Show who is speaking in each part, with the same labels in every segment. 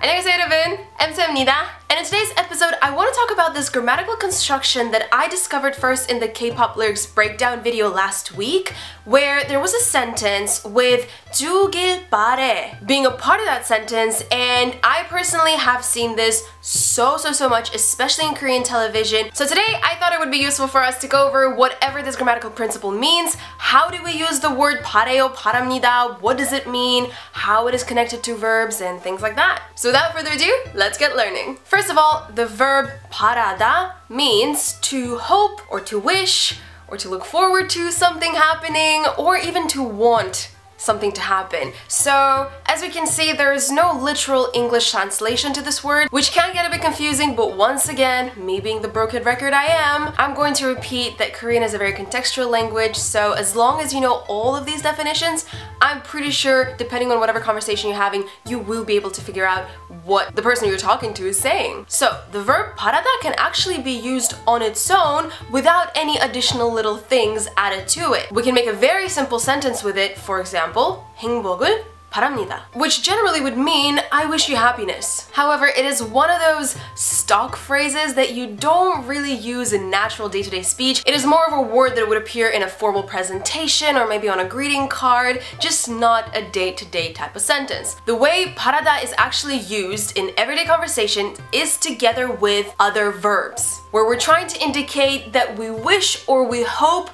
Speaker 1: 안녕하세요 여러분, 엠쌤입니다. And in today's episode, I want to talk about this grammatical construction that I discovered first in the K-pop lyrics breakdown video last week, where there was a sentence with 주길 바래 being a part of that sentence, and I personally have seen this so much, especially in Korean television. So today, I thought it would be useful for us to go over whatever this grammatical principle means. How do we use the word 바래요, 바랍니다? What does it mean? How it is connected to verbs and things like that. So without further ado, let's get learning. First of all, the verb Parada means to hope or to wish or to look forward to something happening or even to want something to happen. So, as we can see, there is no literal English translation to this word, which can get a bit confusing, but once again, me being the broken record I am, I'm going to repeat that Korean is a very contextual language, so as long as you know all of these definitions, I'm pretty sure, depending on whatever conversation you're having, you will be able to figure out what the person you're talking to is saying. So, the verb parada can actually be used on its own without any additional little things added to it. We can make a very simple sentence with it, for example, 행복을 바랍니다, which generally would mean I wish you happiness. However, it is one of those stock phrases that you don't really use in natural day-to-day speech. It is more of a word that would appear in a formal presentation or maybe on a greeting card, just not a day-to-day type of sentence. The way parada is actually used in everyday conversation is together with other verbs, where we're trying to indicate that we wish or we hope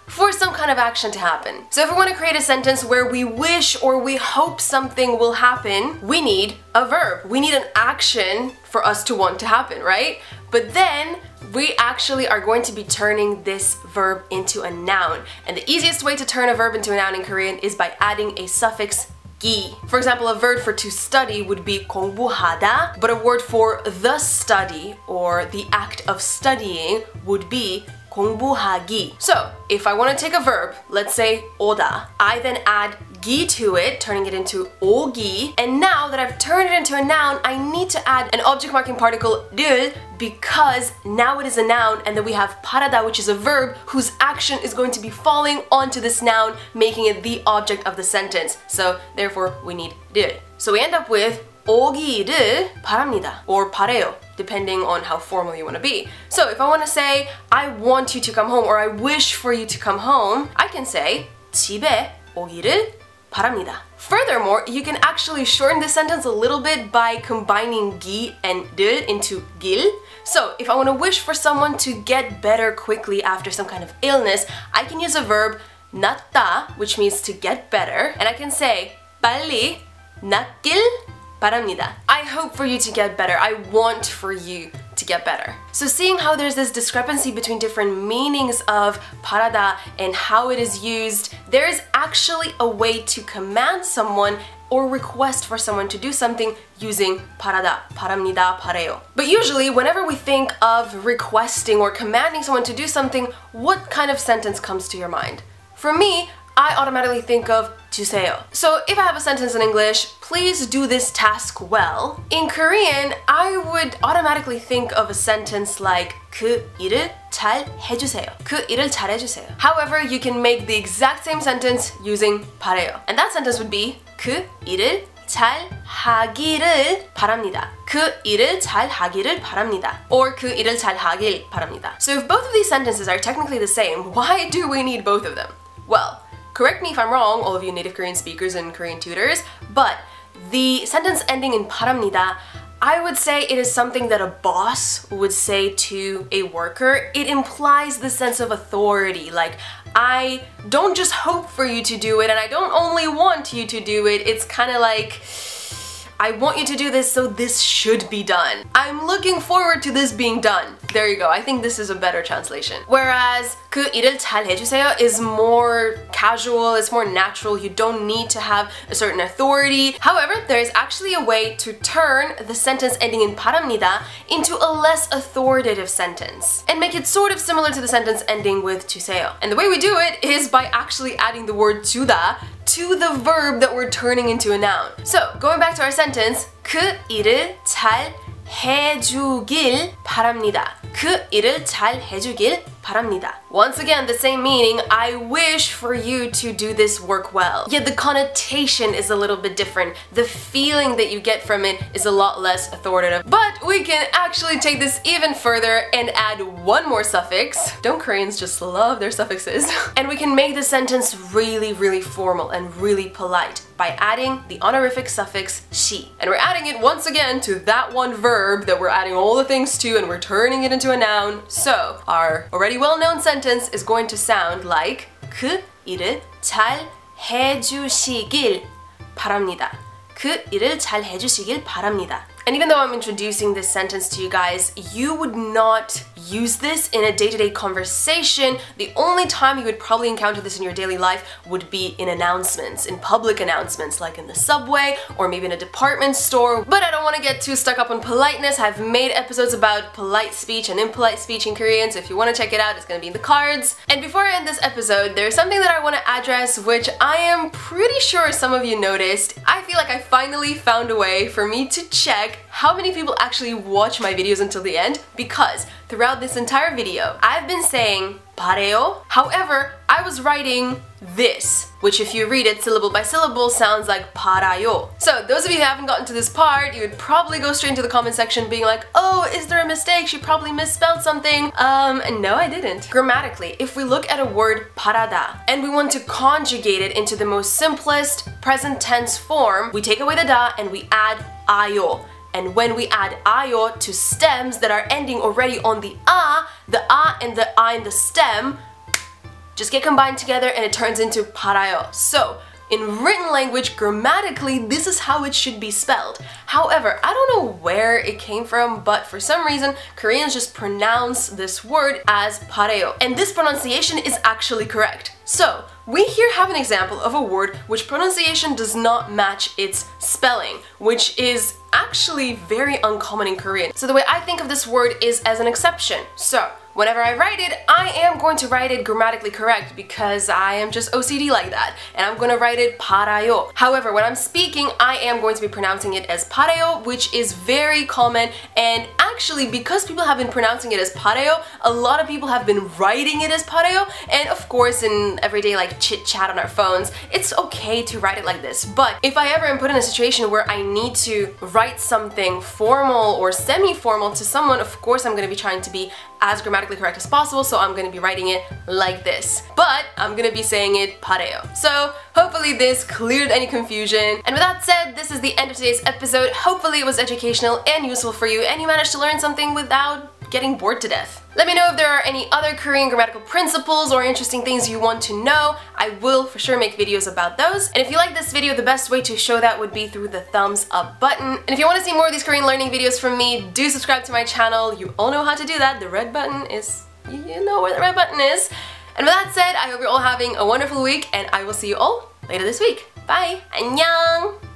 Speaker 1: for some kind of action to happen. So if we want to create a sentence where we wish or we hope something will happen, we need a verb. We need an action for us to want to happen, right? But then we actually are going to be turning this verb into a noun. And the easiest way to turn a verb into a noun in Korean is by adding a suffix 기. For example, a verb for to study would be 공부하다, but a word for the study or the act of studying would be 공부하기. So, if I want to take a verb, let's say 오다, I then add 기 to it, turning it into 오기, and now that I've turned it into a noun, I need to add an object marking particle 를 because now it is a noun, and then we have parada, which is a verb whose action is going to be falling onto this noun, making it the object of the sentence. So, therefore, we need 를. So we end up with 오기를 바랍니다 or 바래요, depending on how formal you want to be. So if I want to say I want you to come home or I wish for you to come home, I can say 집에 오기를 바랍니다. Furthermore, you can actually shorten this sentence a little bit by combining 기 and 를 into 길. So if I want to wish for someone to get better quickly after some kind of illness, I can use a verb 낫다, which means to get better, and I can say 빨리 낫길 바랍니다. I hope for you to get better. I want for you to get better. So seeing how there's this discrepancy between different meanings of parada and how it is used, there is actually a way to command someone or request for someone to do something using parada, 바랍니다, 바래요. But usually, whenever we think of requesting or commanding someone to do something, what kind of sentence comes to your mind? For me, I automatically think of 주세요. So if I have a sentence in English, please do this task well. In Korean, I would automatically think of a sentence like 그 일을 잘 해주세요. 그 일을 잘 해주세요. However, you can make the exact same sentence using 바래요. And that sentence would be 그 일을 잘 하기를 바랍니다. 그 일을 잘 하기를 바랍니다. Or 그 일을 잘 하길 바랍니다. So if both of these sentences are technically the same, why do we need both of them? Well, correct me if I'm wrong, all of you native Korean speakers and Korean tutors, but the sentence ending in 바랍니다, I would say it is something that a boss would say to a worker. It implies the sense of authority, like I don't just hope for you to do it and I don't only want you to do it. It's kind of like I want you to do this, so this should be done. I'm looking forward to this being done. There you go. I think this is a better translation. Whereas 그 일을 잘 해주세요 is more casual, it's more natural. You don't need to have a certain authority. However, there is actually a way to turn the sentence ending in 바랍니다 into a less authoritative sentence and make it sort of similar to the sentence ending with 주세요. And the way we do it is by actually adding the word 주다 to the verb that we're turning into a noun. So, going back to our sentence, 그 일을 잘 해주길 바랍니다. 그 일을 잘 해주길 바랍니다. Once again, the same meaning. I wish for you to do this work well. Yet the connotation is a little bit different. The feeling that you get from it is a lot less authoritative. But we can actually take this even further and add one more suffix. Don't Koreans just love their suffixes? And we can make the sentence really, really formal and really polite by adding the honorific suffix 시. And we're adding it once again to that one verb that we're adding all the things to, and we're turning it into a noun. So our already well-known sentence is going to sound like 그 일을 잘 해주시길 바랍니다. 그 일을 잘 해주시길 바랍니다. And even though I'm introducing this sentence to you guys, you would not use this in a day-to-day conversation. The only time you would probably encounter this in your daily life would be in announcements, in public announcements, like in the subway or maybe in a department store. But I don't want to get too stuck up on politeness. I've made episodes about polite speech and impolite speech in Korean, so if you want to check it out, it's going to be in the cards. And before I end this episode, there's something that I want to address, which I am pretty sure some of you noticed. I feel like I finally found a way for me to check how many people actually watch my videos until the end, because throughout this entire video, I've been saying 바래요. However, I was writing this, which if you read it syllable by syllable sounds like 팔아요. So those of you who haven't gotten to this part, you would probably go straight into the comment section being like, oh, is there a mistake? She probably misspelled something. No, I didn't. Grammatically, if we look at a word Parada and we want to conjugate it into the most simplest present tense form, we take away the da and we add ayo. And when we add ayo to stems that are ending already on the a and the a in the stem just get combined together and it turns into parayo. So in written language, grammatically, this is how it should be spelled. However, I don't know where it came from, but for some reason, Koreans just pronounce this word as pareo. And this pronunciation is actually correct. So, we here have an example of a word which pronunciation does not match its spelling, which is actually very uncommon in Korean. So the way I think of this word is as an exception. So, whenever I write it, I am going to write it grammatically correct because I am just OCD like that. And I'm going to write it parayo. However, when I'm speaking, I am going to be pronouncing it as pareo, which is very common. And actually, because people have been pronouncing it as pareo, a lot of people have been writing it as pareo. And of course, in everyday like chit chat on our phones, it's okay to write it like this. But if I ever am put in a situation where I need to write something formal or semi-formal to someone, of course I'm going to be trying to be as grammatically correct as possible, so I'm going to be writing it like this. But I'm going to be saying it pareo. So hopefully this cleared any confusion. And with that said, this is the end of today's episode. Hopefully it was educational and useful for you and you managed to learn something without getting bored to death. Let me know if there are any other Korean grammatical principles or interesting things you want to know. I will for sure make videos about those. And if you like this video, the best way to show that would be through the thumbs up button. And if you want to see more of these Korean learning videos from me, do subscribe to my channel. You all know how to do that. The red button is, you know where the red button is. And with that said, I hope you're all having a wonderful week and I will see you all later this week. Bye! 안녕!